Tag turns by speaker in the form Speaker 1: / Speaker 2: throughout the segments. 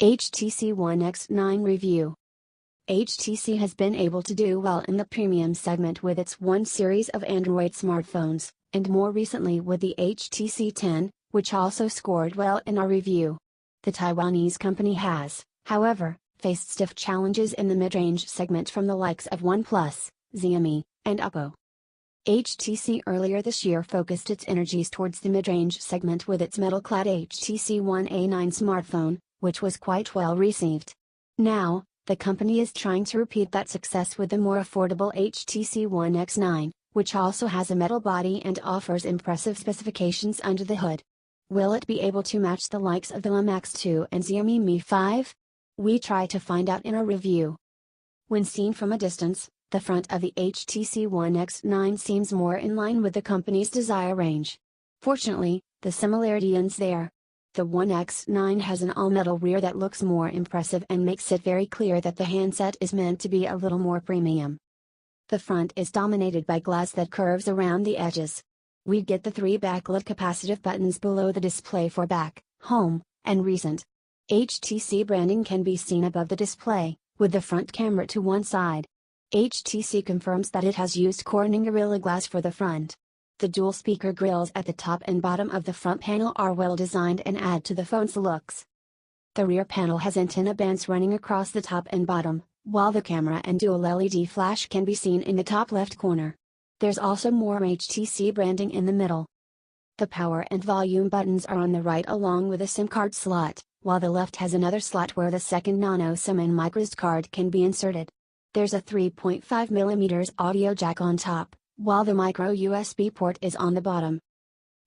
Speaker 1: HTC One X9 Review. HTC has been able to do well in the premium segment with its One series of Android smartphones, and more recently with the HTC 10, which also scored well in our review. The Taiwanese company has, however, faced stiff challenges in the mid-range segment from the likes of OnePlus, Xiaomi, and Oppo. HTC earlier this year focused its energies towards the mid-range segment with its metal-clad HTC One A9 smartphone, which was quite well received. Now, the company is trying to repeat that success with the more affordable HTC One X9, which also has a metal body and offers impressive specifications under the hood. Will it be able to match the likes of the Mi X2 and Xiaomi Mi 5? We try to find out in our review. When seen from a distance, the front of the HTC One X9 seems more in line with the company's desired range. Fortunately, the similarity ends there. The One X9 has an all-metal rear that looks more impressive and makes it very clear that the handset is meant to be a little more premium. The front is dominated by glass that curves around the edges. We get the three backlit capacitive buttons below the display for back, home, and recent. HTC branding can be seen above the display, with the front camera to one side. HTC confirms that it has used Corning Gorilla Glass for the front. The dual speaker grills at the top and bottom of the front panel are well designed and add to the phone's looks. The rear panel has antenna bands running across the top and bottom, while the camera and dual LED flash can be seen in the top left corner. There's also more HTC branding in the middle. The power and volume buttons are on the right along with a SIM card slot, while the left has another slot where the second nano SIM and microSD card can be inserted. There's a 3.5mm audio jack on top, while the micro USB port is on the bottom.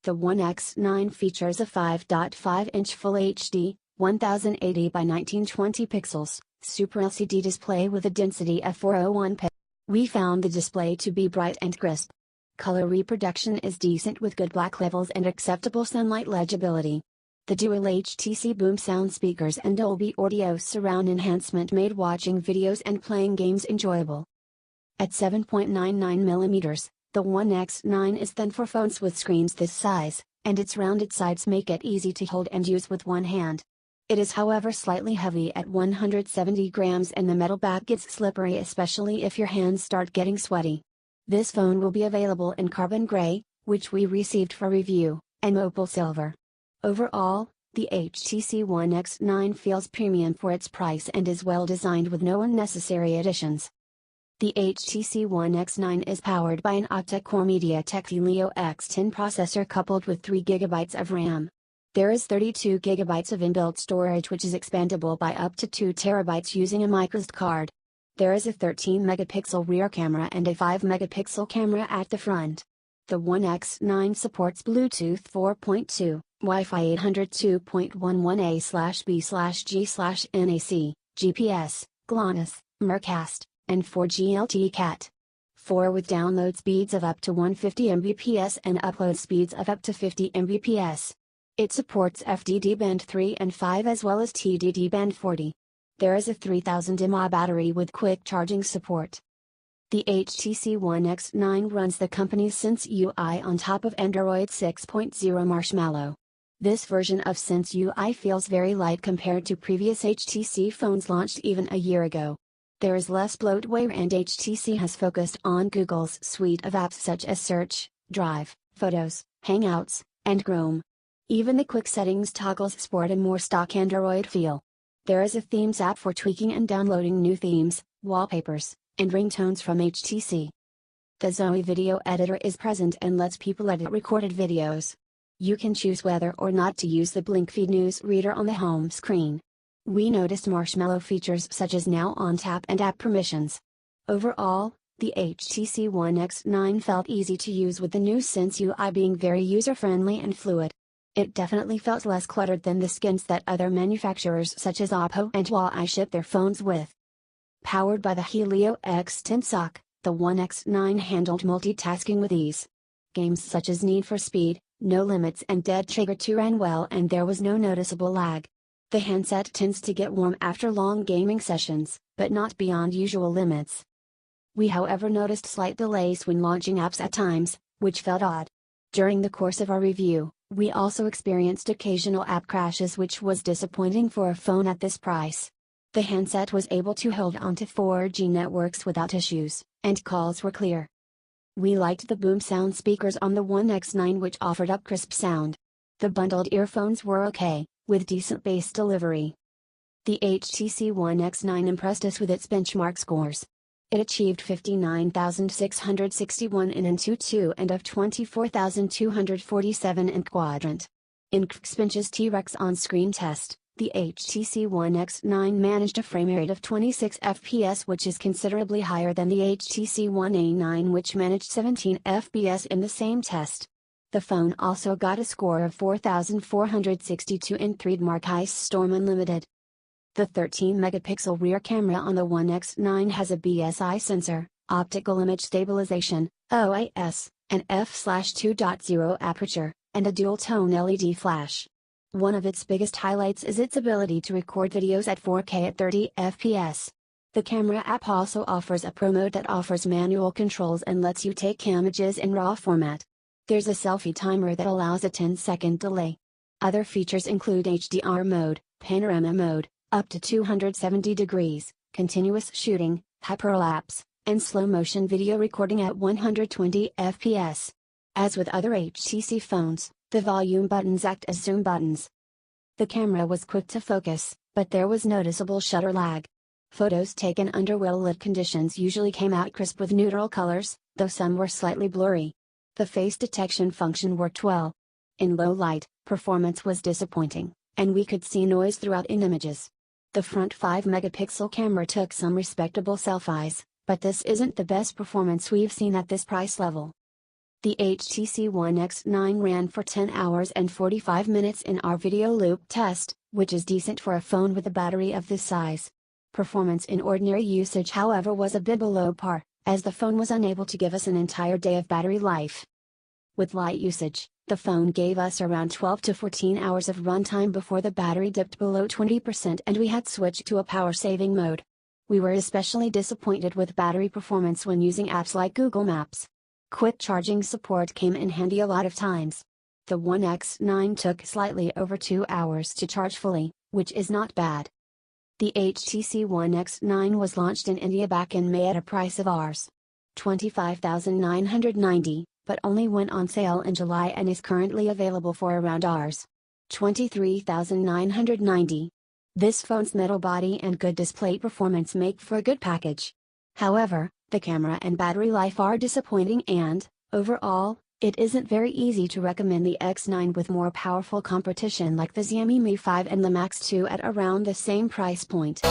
Speaker 1: The One X9 features a 5.5-inch Full HD, 1080 by 1920 pixels, Super LCD display with a density of 401 pixels. We found the display to be bright and crisp. Color reproduction is decent with good black levels and acceptable sunlight legibility. The dual HTC boom sound speakers and Dolby Audio surround enhancement made watching videos and playing games enjoyable. At 7.99mm, the One X9 is thin for phones with screens this size, and its rounded sides make it easy to hold and use with one hand. It is however slightly heavy at 170 grams and the metal back gets slippery especially if your hands start getting sweaty. This phone will be available in carbon gray, which we received for review, and opal silver. Overall, the HTC One X9 feels premium for its price and is well designed with no unnecessary additions. The HTC One X9 is powered by an octa-core MediaTek Helio X10 processor coupled with 3GB of RAM. There is 32GB of inbuilt storage which is expandable by up to 2TB using a microSD card. There is a 13-megapixel rear camera and a 5-megapixel camera at the front. The One X9 supports Bluetooth 4.2, Wi-Fi 802.11a/b/g/NAC, GPS, GLONASS, Mircast, and 4G LTE-Cat. 4 with download speeds of up to 150 Mbps and upload speeds of up to 50 Mbps. It supports FDD band 3 and 5 as well as TDD band 40. There is a 3000 mAh battery with quick charging support. The HTC One X9 runs the company's Sense UI on top of Android 6.0 Marshmallow. This version of Sense UI feels very light compared to previous HTC phones launched even a year ago. There is less bloatware and HTC has focused on Google's suite of apps such as Search, Drive, Photos, Hangouts, and Chrome. Even the quick settings toggles sport a more stock Android feel. There is a Themes app for tweaking and downloading new themes, wallpapers, and ringtones from HTC. The Zoe video editor is present and lets people edit recorded videos. You can choose whether or not to use the Blink Feed news reader on the home screen. We noticed Marshmallow features such as Now on Tap and app permissions. Overall, the HTC One X9 felt easy to use with the new Sense UI being very user-friendly and fluid. It definitely felt less cluttered than the skins that other manufacturers such as Oppo and Huawei ship their phones with. Powered by the Helio X10 SoC, the One X9 handled multitasking with ease. Games such as Need for Speed, No Limits and Dead Trigger 2 ran well and there was no noticeable lag. The handset tends to get warm after long gaming sessions, but not beyond usual limits. We however noticed slight delays when launching apps at times, which felt odd. During the course of our review, We also experienced occasional app crashes, which was disappointing for a phone at this price. The handset was able to hold onto 4G networks without issues, and calls were clear. We liked the boom sound speakers on the One X9, which offered up crisp sound. The bundled earphones were okay, with decent bass delivery. The HTC One X9 impressed us with its benchmark scores. It achieved 59,661 in Antutu and of 24,247 in Quadrant. In Geekbench's T-Rex on-screen test, the HTC One X9 managed a frame rate of 26 FPS, which is considerably higher than the HTC One A9, which managed 17 FPS in the same test. The phone also got a score of 4,462 in Trademark Ice Storm Unlimited. The 13-megapixel rear camera on the One X9 has a BSI sensor, optical image stabilization, OIS, an f/2.0 aperture, and a dual-tone LED flash. One of its biggest highlights is its ability to record videos at 4K at 30 FPS. The camera app also offers a Pro mode that offers manual controls and lets you take images in RAW format. There's a selfie timer that allows a 10-second delay. Other features include HDR mode, panorama mode, up to 270 degrees, continuous shooting, hyperlapse, and slow-motion video recording at 120 FPS. As with other HTC phones, the volume buttons act as zoom buttons. The camera was quick to focus, but there was noticeable shutter lag. Photos taken under well-lit conditions usually came out crisp with neutral colors, though some were slightly blurry. The face detection function worked well. In low light, performance was disappointing, and we could see noise throughout in images. The front 5-megapixel camera took some respectable selfies, but this isn't the best performance we've seen at this price level. The HTC One X9 ran for 10 hours and 45 minutes in our video loop test, which is decent for a phone with a battery of this size. Performance in ordinary usage, however, was a bit below par, as the phone was unable to give us an entire day of battery life. With light usage, the phone gave us around 12 to 14 hours of runtime before the battery dipped below 20% and we had switched to a power-saving mode. We were especially disappointed with battery performance when using apps like Google Maps. Quick charging support came in handy a lot of times. The One X9 took slightly over 2 hours to charge fully, which is not bad. The HTC One X9 was launched in India back in May at a price of Rs. 25,990, but only went on sale in July and is currently available for around Rs. 23,990. This phone's metal body and good display performance make for a good package. However, the camera and battery life are disappointing and, overall, it isn't very easy to recommend the X9 with more powerful competition like the Xiaomi Mi 5 and the Max 2 at around the same price point.